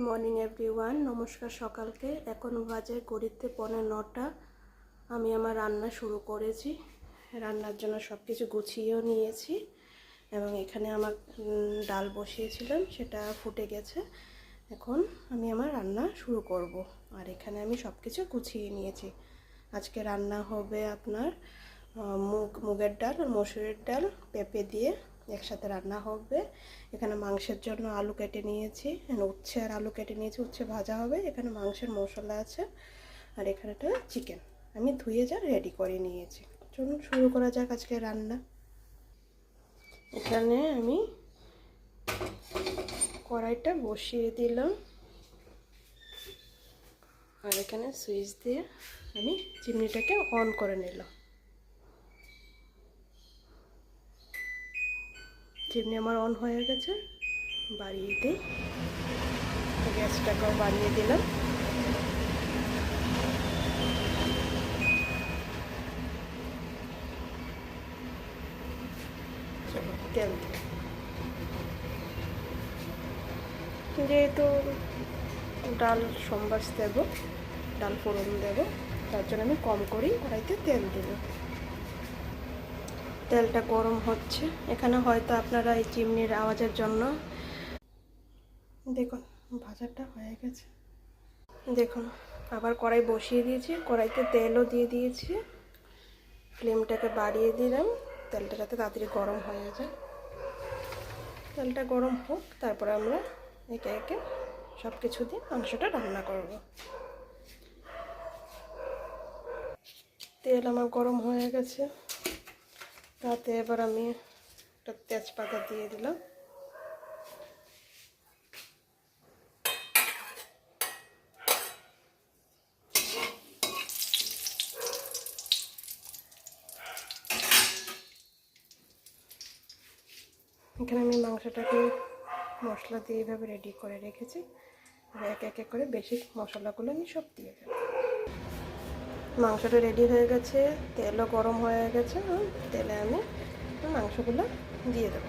Morning everyone. নমস্কার সকালকে। এখন বাজে ঘড়িতে 9:15। আমি আমার রান্না শুরু করেছি। রান্নার জন্য সব কিছু গুছিয়েও নিয়েছি এবং এখানে আমার ডাল বসিয়েছিলাম, সেটা ফুটে গেছে। এখন আমি আমার রান্না শুরু করব। আর এখানে আমি সব কিছু গুছিয়ে নিয়েছি। আজকে রান্না হবে আপনার মুগের ডাল আর মসুরের ডাল পেঁপে দিয়ে একসাথে রান্না হবে। এখানে মাংসের জন্য আলু কেটে নিয়েছি, উচ্ছে আর আলু কেটে নিয়েছি, উচ্ছে ভাজা হবে। এখানে মাংসের মশলা আছে আর এখানেটা চিকেন আমি ধুয়ে রেডি করে নিয়েছি। চলুন শুরু করা যাক আজকে রান্না। এখানে আমি কড়াইটা বসিয়ে দিলাম আর এখানে সুইচ দিয়ে আমি চিমনিটাকে অন করে নিলাম। চিমনি আমার অন হয়ে গেছে, বাড়িয়ে দিই। গ্যাসটাকেও বাড়িয়ে দিলাম। তেল যেহেতু ডাল সোমবার দেব, ডাল ফোড়ন দেব, তার জন্য আমি কম করেই কড়াইতে তেল দেব। তেলটা গরম হচ্ছে। এখানে হয়তো আপনারা এই চিমনির আওয়াজের জন্য দেখুন ভাজাটা হয়ে গেছে। দেখুন আবার কড়াই বসিয়ে দিয়েছি, কড়াইতে তেলও দিয়ে দিয়েছি। ফ্লেমটাকে বাড়িয়ে দিলাম তেলটা যাতে তাড়াতাড়ি গরম হয়ে যায়। তেলটা গরম হোক, তারপরে আমরা একে একে সব কিছু দিয়ে মাংসটা রান্না করব। তেল আমার গরম হয়ে গেছে, তাতে এবার আমি একটা তেজপাতা দিয়ে দিলাম। এখানে আমি মাংসটাকে মশলা দিয়ে এইভাবে রেডি করে রেখেছি। এক এক করে বেশি মশলাগুলো আমি সব দিয়ে দেব। মাংসটা রেডি হয়ে গেছে, তেলও গরম হয়ে গেছে। তেলে আমি মাংসগুলো দিয়ে দেবো।